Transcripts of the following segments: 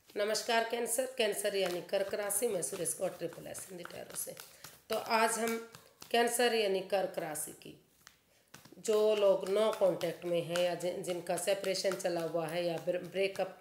नमस्कार cancer. Cancer यानी कर्क राशि में Suresh Gaur triple S Hindi tarot से। तो आज हम कैंसर यानी कर्क राशि की जो लोग नो कांटेक्ट में हैं या जिनका सेपरेशन चला हुआ है या ब्रेकअप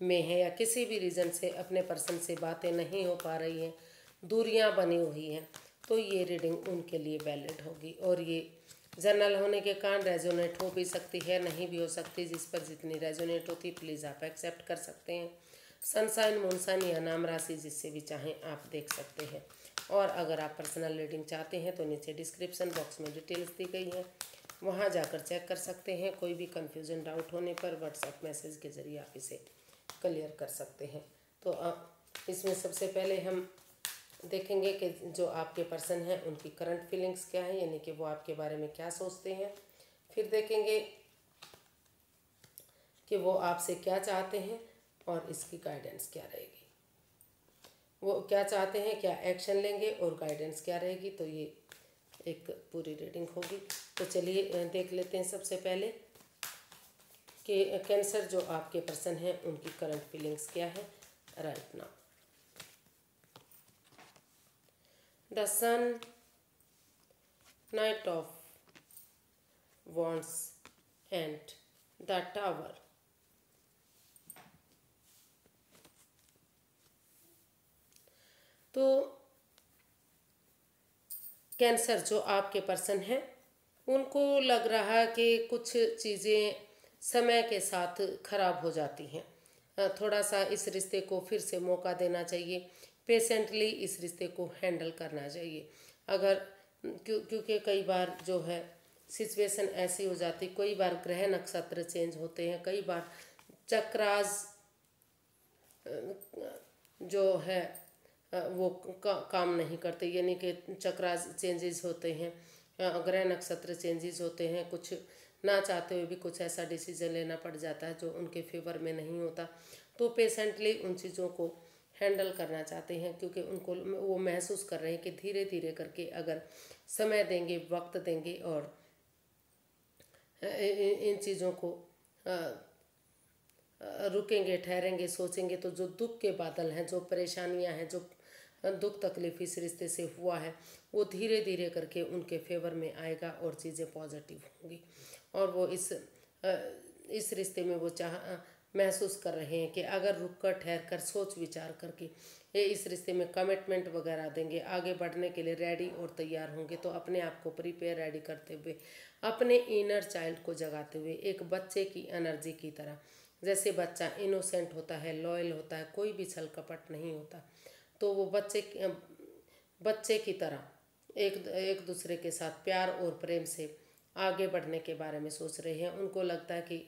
में है या किसी भी रीज़न से अपने पर्सन से बातें नहीं हो पा रही हैं, दूरियां बनी हुई हैं, तो ये रीडिंग उनके लिए वैलिड होगी। और ये जनरल होने के कारण रेजोनेट हो भी सकती है, नहीं भी हो सकती। जिस पर जितनी रेजोनेट होती प्लीज़ आप एक्सेप्ट कर सकते हैं। सनसाइन मूनसाइन या नाम राशि जिससे भी चाहें आप देख सकते हैं। और अगर आप पर्सनल रीडिंग चाहते हैं तो नीचे डिस्क्रिप्शन बॉक्स में डिटेल्स दी गई हैं, वहाँ जाकर चेक कर सकते हैं। कोई भी कन्फ्यूज़न डाउट होने पर व्हाट्सएप मैसेज के ज़रिए आप इसे क्लियर कर सकते हैं। तो इसमें सबसे पहले हम देखेंगे कि जो आपके पर्सन हैं उनकी करंट फीलिंग्स क्या है, यानी कि वो आपके बारे में क्या सोचते हैं। फिर देखेंगे कि वो आपसे क्या चाहते हैं और इसकी गाइडेंस क्या रहेगी। वो क्या चाहते हैं, क्या एक्शन लेंगे और गाइडेंस क्या रहेगी। तो ये एक पूरी रीडिंग होगी। तो चलिए देख लेते हैं सबसे पहले कि कैंसर जो आपके पर्सन हैं उनकी करंट फीलिंग्स क्या है right now. The sun, knight of wands and the tower। तो कैंसर जो आपके पर्सन है उनको लग रहा है कि कुछ चीज़ें समय के साथ खराब हो जाती हैं। थोड़ा सा इस रिश्ते को फिर से मौका देना चाहिए, पेशेंटली इस रिश्ते को हैंडल करना चाहिए। अगर क्योंकि कई बार जो है सिचुएशन ऐसी हो जाती, कई बार ग्रह नक्षत्र चेंज होते हैं, कई बार चक्रास जो है वो काम नहीं करते, यानी कि चक्रास चेंजेस होते हैं, ग्रह नक्षत्र चेंजेस होते हैं। कुछ ना चाहते हुए भी कुछ ऐसा डिसीजन लेना पड़ जाता है जो उनके फेवर में नहीं होता। तो पेशेंटली उन चीज़ों को हैंडल करना चाहते हैं, क्योंकि उनको वो महसूस कर रहे हैं कि धीरे धीरे करके अगर समय देंगे, वक्त देंगे और इन चीज़ों को रुकेंगे, ठहरेंगे, सोचेंगे, तो जो दुख के बादल हैं, जो परेशानियां हैं, जो दुख तकलीफ इस रिश्ते से हुआ है, वो धीरे धीरे करके उनके फेवर में आएगा और चीज़ें पॉजिटिव होंगी। और वो इस रिश्ते में वो महसूस कर रहे हैं कि अगर रुक कर ठहर कर सोच विचार करके ये इस रिश्ते में कमिटमेंट वगैरह देंगे, आगे बढ़ने के लिए रेडी और तैयार होंगे, तो अपने आप को प्रिपेयर रेडी करते हुए, अपने इनर चाइल्ड को जगाते हुए, एक बच्चे की एनर्जी की तरह, जैसे बच्चा इनोसेंट होता है, लॉयल होता है, कोई भी छल कपट नहीं होता, तो वो बच्चे की तरह एक दूसरे के साथ प्यार और प्रेम से आगे बढ़ने के बारे में सोच रहे हैं। उनको लगता है कि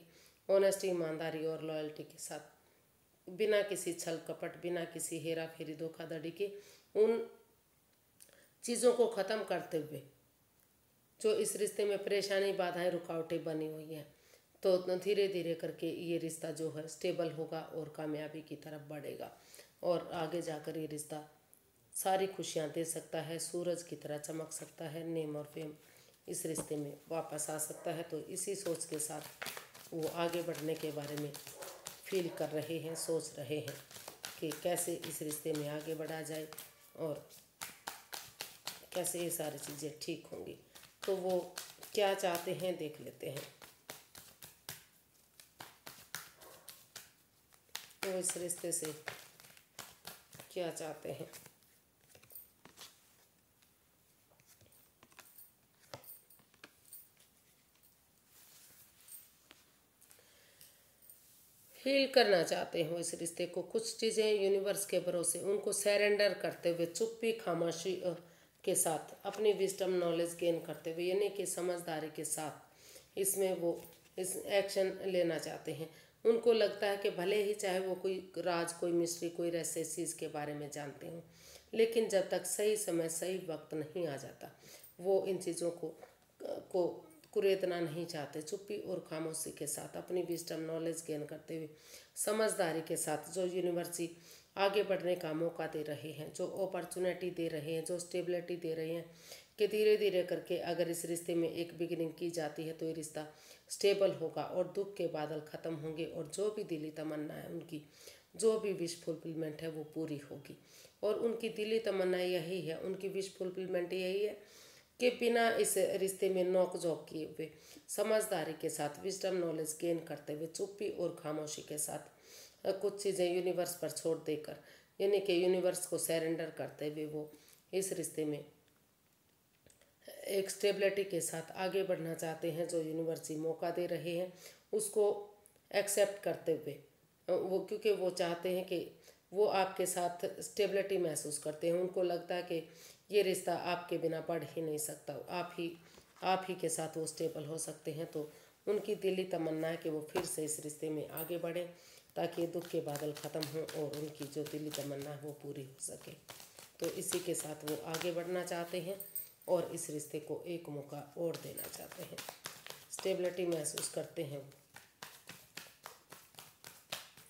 ऑनेस्टी, ईमानदारी और लॉयल्टी के साथ, बिना किसी छल कपट, बिना किसी हेरा फेरी धोखाधड़ी के, उन चीज़ों को ख़त्म करते हुए जो इस रिश्ते में परेशानी, बाधाएं, रुकावटें बनी हुई हैं, तो धीरे धीरे करके ये रिश्ता जो है स्टेबल होगा और कामयाबी की तरफ बढ़ेगा और आगे जाकर ये रिश्ता सारी खुशियाँ दे सकता है, सूरज की तरह चमक सकता है, नेम और फेम इस रिश्ते में वापस आ सकता है। तो इसी सोच के साथ वो आगे बढ़ने के बारे में फील कर रहे हैं, सोच रहे हैं कि कैसे इस रिश्ते में आगे बढ़ा जाए और कैसे ये सारी चीज़ें ठीक होंगी। तो वो क्या चाहते हैं देख लेते हैं। वो इस रिश्ते से क्या चाहते हैं। हील करना चाहते हो इस रिश्ते को, कुछ चीज़ें यूनिवर्स के भरोसे उनको सरेंडर करते हुए, चुप्पी खामोशी के साथ, अपनी विजडम नॉलेज गेन करते हुए, यानी कि समझदारी के साथ इसमें वो इस एक्शन लेना चाहते हैं। उनको लगता है कि भले ही चाहे वो कोई राज, कोई मिस्ट्री, कोई रहस्य इस चीज़ के बारे में जानते हों, लेकिन जब तक सही समय, सही वक्त नहीं आ जाता, वो इन चीज़ों को कुरेदना नहीं चाहते। चुप्पी और खामोशी के साथ अपनी विजडम नॉलेज गेन करते हुए, समझदारी के साथ जो यूनिवर्सिटी आगे बढ़ने का मौका दे रहे हैं, जो अपॉर्चुनिटी दे रहे हैं, जो स्टेबिलिटी दे रहे हैं कि धीरे धीरे करके अगर इस रिश्ते में एक बिगिनिंग की जाती है तो ये रिश्ता स्टेबल होगा और दुख के बादल ख़त्म होंगे और जो भी दिली तमन्ना है उनकी जो भी विश फुलफिलमेंट है वो पूरी होगी। और उनकी दिली तमन्ना यही है, उनकी विश फुलफिलमेंट यही है कि बिना इस रिश्ते में नोक झोंक किए हुए, समझदारी के साथ, विजडम नॉलेज गेन करते हुए, चुप्पी और खामोशी के साथ कुछ चीज़ें यूनिवर्स पर छोड़ देकर, यानी कि यूनिवर्स को सरेंडर करते हुए वो इस रिश्ते में एक स्टेबिलिटी के साथ आगे बढ़ना चाहते हैं। जो यूनिवर्स ही मौका दे रहे हैं उसको एक्सेप्ट करते हुए, वो क्योंकि वो चाहते हैं कि वो आपके साथ स्टेबिलिटी महसूस करते हैं। उनको लगता है कि ये रिश्ता आपके बिना बढ़ ही नहीं सकता, आप ही के साथ वो स्टेबल हो सकते हैं। तो उनकी दिली तमन्ना है कि वो फिर से इस रिश्ते में आगे बढ़ें ताकि ये दुख के बादल ख़त्म हों और उनकी जो दिली तमन्ना है वो पूरी हो सके। तो इसी के साथ वो आगे बढ़ना चाहते हैं और इस रिश्ते को एक मौका और देना चाहते हैं। स्टेबिलिटी महसूस करते हैं।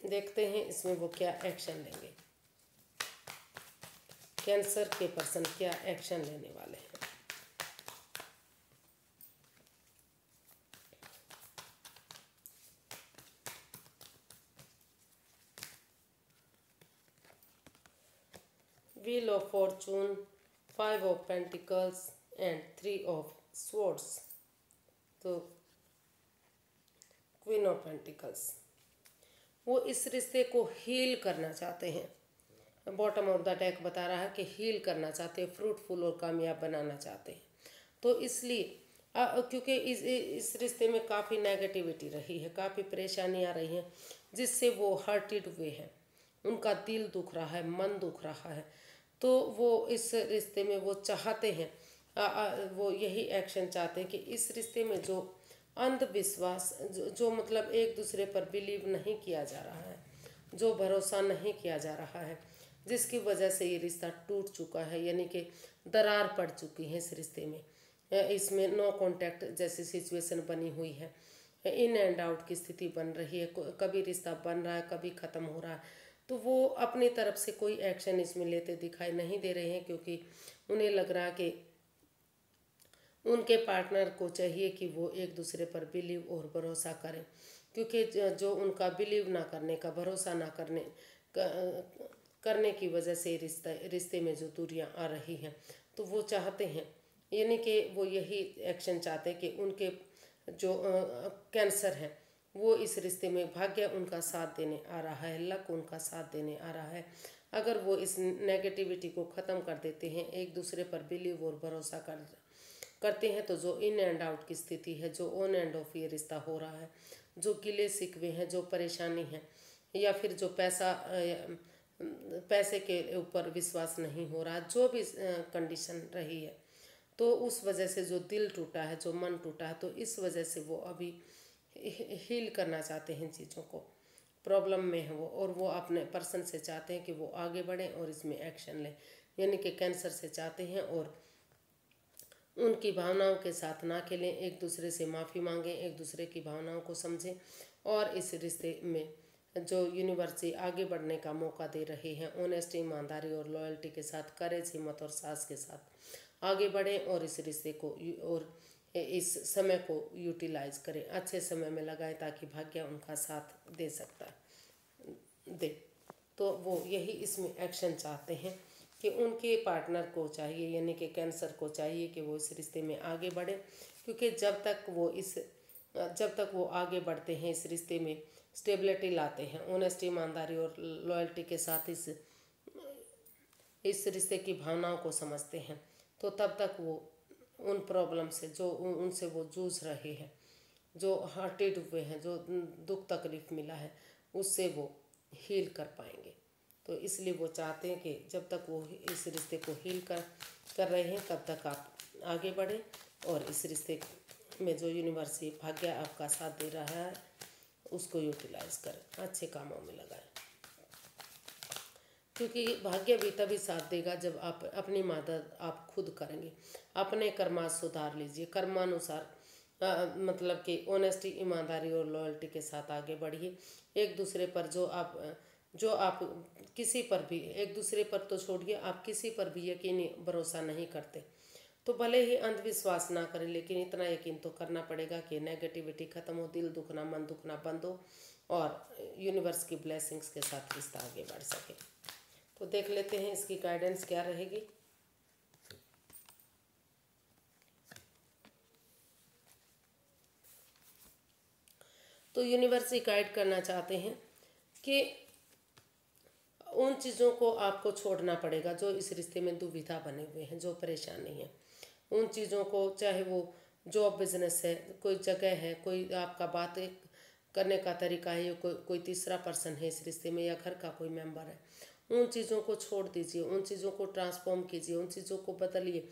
देखते हैं इसमें वो क्या एक्शन लेंगे। कैंसर के पर्सन क्या एक्शन लेने वाले हैं। Wheel of Fortune, 5 of pentacles and 3 of swords. तो क्वीन ऑफ पेंटिकल्स, वो इस रिश्ते को हील करना चाहते हैं। बॉटम ऑफ द डेक बता रहा है कि हील करना चाहते हैं, फ्रूटफुल और कामयाब बनाना चाहते हैं। तो इसलिए क्योंकि इस रिश्ते में काफ़ी नेगेटिविटी रही है, काफ़ी परेशानियाँ रही हैं जिससे वो हर्टेड हुए हैं, उनका दिल दुख रहा है, मन दुख रहा है। तो वो इस रिश्ते में वो चाहते हैं, वो यही एक्शन चाहते हैं कि इस रिश्ते में जो अंधविश्वास, जो मतलब एक दूसरे पर बिलीव नहीं किया जा रहा है, जो भरोसा नहीं किया जा रहा है, जिसकी वजह से ये रिश्ता टूट चुका है, यानी कि दरार पड़ चुकी है इस रिश्ते में। इसमें नो कांटेक्ट जैसी सिचुएशन बनी हुई है, इन एंड आउट की स्थिति बन रही है, कभी रिश्ता बन रहा है, कभी ख़त्म हो रहा है। तो वो अपनी तरफ से कोई एक्शन इसमें लेते दिखाई नहीं दे रहे हैं, क्योंकि उन्हें लग रहा है कि उनके पार्टनर को चाहिए कि वो एक दूसरे पर बिलीव और भरोसा करें, क्योंकि जो उनका बिलीव ना करने का, भरोसा ना करने की वजह से रिश्ते में जो दूरियां आ रही हैं, तो वो चाहते हैं, यानी कि वो यही एक्शन चाहते हैं कि उनके जो कैंसर है वो इस रिश्ते में, भाग्य उनका साथ देने आ रहा है, लक उनका साथ देने आ रहा है। अगर वो इस नेगेटिविटी को ख़त्म कर देते हैं, एक दूसरे पर बिलीव और भरोसा करते हैं, तो जो इन एंड आउट की स्थिति है, जो ऑन एंड ऑफ ये रिश्ता हो रहा है, जो गिले शिकवे हैं, जो परेशानी है, या फिर जो पैसे के ऊपर विश्वास नहीं हो रहा, जो भी कंडीशन रही है, तो उस वजह से जो दिल टूटा है, जो मन टूटा है, तो इस वजह से वो अभी हील करना चाहते हैं चीज़ों को। प्रॉब्लम में है वो, और वो अपने पर्सन से चाहते हैं कि वो आगे बढ़ें और इसमें एक्शन लें, यानी कि कैंसर से चाहते हैं और उनकी भावनाओं के साथ ना खेलें, एक दूसरे से माफ़ी मांगें, एक दूसरे की भावनाओं को समझें और इस रिश्ते में जो यूनिवर्स आगे बढ़ने का मौका दे रहे हैं, ऑनेस्टी, ईमानदारी और लॉयल्टी के साथ, करेज, हिम्मत और साहस के साथ आगे बढ़ें और इस रिश्ते को और इस समय को यूटिलाइज करें, अच्छे समय में लगाएं ताकि भाग्य उनका साथ दे। तो वो यही इसमें एक्शन चाहते हैं कि उनके पार्टनर को चाहिए, यानी कि कैंसर को चाहिए कि वो इस रिश्ते में आगे बढ़े, क्योंकि जब तक वो आगे बढ़ते हैं, इस रिश्ते में स्टेबिलिटी लाते हैं, ऑनेस्टी, ईमानदारी और लॉयल्टी के साथ इस रिश्ते की भावनाओं को समझते हैं, तो तब तक वो उन प्रॉब्लम से जो उनसे वो जूझ रहे हैं, जो हर्टेड हुए हैं, जो दुख तकलीफ मिला है, उससे वो हील कर पाएंगे। तो इसलिए वो चाहते हैं कि जब तक वो इस रिश्ते को हील कर रहे हैं, तब तक आप आगे बढ़ें और इस रिश्ते में जो यूनिवर्स भाग्य आपका साथ दे रहा है उसको यूटिलाइज करें, अच्छे कामों में लगाएं, क्योंकि भाग्य भी तभी साथ देगा जब आप अपनी मदद आप खुद करेंगे। अपने कर्मा सुधार लीजिए, कर्मानुसार मतलब कि ऑनेस्टी, ईमानदारी और लॉयल्टी के साथ आगे बढ़िए। एक दूसरे पर जो आप किसी पर भी, एक दूसरे पर तो छोड़िए, आप किसी पर भी यकीनी भरोसा नहीं करते, तो भले ही अंधविश्वास ना करें, लेकिन इतना यकीन तो करना पड़ेगा कि नेगेटिविटी खत्म हो, दिल दुखना, मन दुखना बंद हो और यूनिवर्स की ब्लेसिंग्स के साथ रिश्ता आगे बढ़ सके। तो देख लेते हैं इसकी गाइडेंस क्या रहेगी। तो यूनिवर्स ये गाइड करना चाहते हैं कि उन चीज़ों को आपको छोड़ना पड़ेगा जो इस रिश्ते में दुविधा बने हुए हैं, जो परेशानी है। उन चीज़ों को, चाहे वो जॉब बिजनेस है, कोई जगह है, कोई आपका बात करने का तरीका है, या कोई तीसरा पर्सन है इस रिश्ते में, या घर का कोई मेंबर है, उन चीज़ों को छोड़ दीजिए, उन चीज़ों को ट्रांसफॉर्म कीजिए, उन चीज़ों को बदलिए।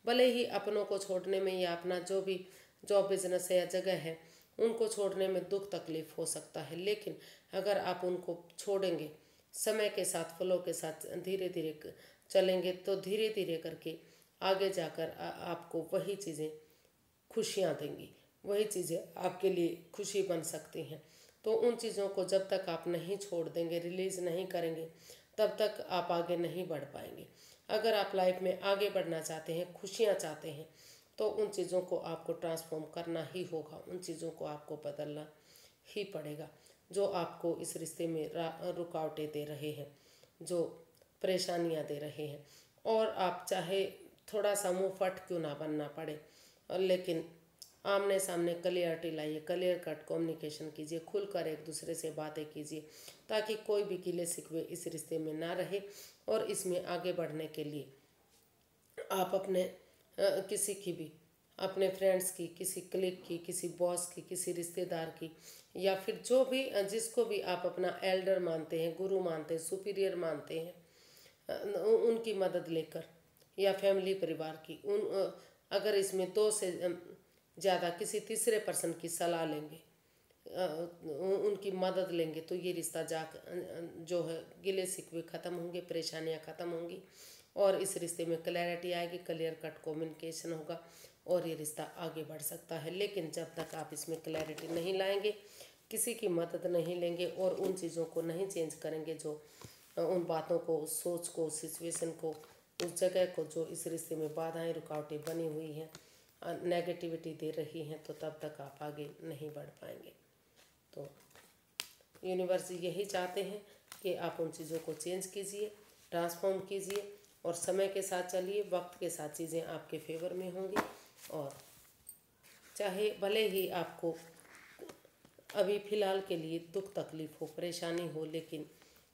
भले ही अपनों को छोड़ने में या अपना जो भी जॉब बिजनेस है या जगह है उनको छोड़ने में दुख तकलीफ हो सकता है, लेकिन अगर आप उनको छोड़ेंगे, समय के साथ, फ्लो के साथ धीरे धीरे चलेंगे, तो धीरे धीरे करके आगे जाकर आपको वही चीज़ें खुशियाँ देंगी, वही चीज़ें आपके लिए खुशी बन सकती हैं। तो उन चीज़ों को जब तक आप नहीं छोड़ देंगे, रिलीज़ नहीं करेंगे, तब तक आप आगे नहीं बढ़ पाएंगे। अगर आप लाइफ में आगे बढ़ना चाहते हैं, खुशियाँ चाहते हैं, तो उन चीज़ों को आपको ट्रांसफॉर्म करना ही होगा, उन चीज़ों को आपको बदलना ही पड़ेगा जो आपको इस रिश्ते में रुकावटें दे रहे हैं, जो परेशानियां दे रहे हैं। और आप चाहे थोड़ा सा मुंह फट क्यों ना बनना पड़े, लेकिन आमने सामने क्लियरिटी लाइए, क्लियर कट कम्युनिकेशन कीजिए, खुलकर एक दूसरे से बातें कीजिए, ताकि कोई भी गिले शिकवे इस रिश्ते में ना रहे। और इसमें आगे बढ़ने के लिए आप अपने किसी की भी, अपने फ्रेंड्स की, किसी क्लिक की, किसी बॉस की, किसी रिश्तेदार की, या फिर जो भी जिसको भी आप अपना एल्डर मानते हैं, गुरु मानते हैं, सुपीरियर मानते हैं, उनकी मदद लेकर, या फैमिली परिवार की, अगर इसमें दो से ज़्यादा किसी तीसरे पर्सन की सलाह लेंगे, उनकी मदद लेंगे, तो ये रिश्ता जो है गिले शिकवे ख़त्म होंगे, परेशानियां ख़त्म होंगी, और इस रिश्ते में क्लैरिटी आएगी, क्लियर कट कम्युनिकेशन होगा, और ये रिश्ता आगे बढ़ सकता है। लेकिन जब तक आप इसमें क्लैरिटी नहीं लाएंगे, किसी की मदद नहीं लेंगे, और उन चीज़ों को नहीं चेंज करेंगे, जो उन बातों को, उस सोच को, उस सिचुएशन को, उस जगह को, जो इस रिश्ते में बाधाएं, रुकावटें बनी हुई हैं, नेगेटिविटी दे रही हैं, तो तब तक आप आगे नहीं बढ़ पाएंगे। तो यूनिवर्स यही चाहते हैं कि आप उन चीज़ों को चेंज कीजिए, ट्रांसफॉर्म कीजिए, और समय के साथ चलिए, वक्त के साथ चीज़ें आपके फेवर में होंगी। और चाहे भले ही आपको अभी फ़िलहाल के लिए दुख तकलीफ हो, परेशानी हो, लेकिन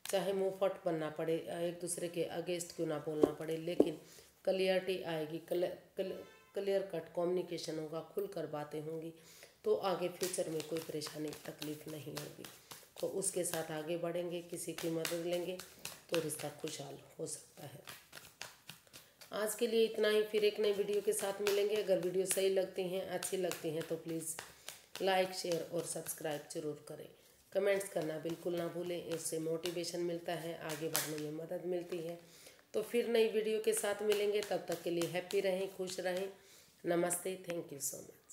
चाहे मुँह फट बनना पड़े, एक दूसरे के अगेंस्ट क्यों ना बोलना पड़े, लेकिन क्लियरिटी आएगी, क्लियर कट कम्युनिकेशन होगा, खुलकर बातें होंगी, तो आगे फ्यूचर में कोई परेशानी तकलीफ नहीं होगी। तो उसके साथ आगे बढ़ेंगे, किसी की मदद लेंगे, तो रिश्ता खुशहाल हो सकता है। आज के लिए इतना ही, फिर एक नई वीडियो के साथ मिलेंगे। अगर वीडियो सही लगती हैं, अच्छी लगती हैं, तो प्लीज़ लाइक, शेयर और सब्सक्राइब जरूर करें। कमेंट्स करना बिल्कुल ना भूलें, इससे मोटिवेशन मिलता है, आगे बढ़ने में मदद मिलती है। तो फिर नई वीडियो के साथ मिलेंगे, तब तक के लिए हैप्पी रहें, खुश रहें। नमस्ते, थैंक यू सो मच।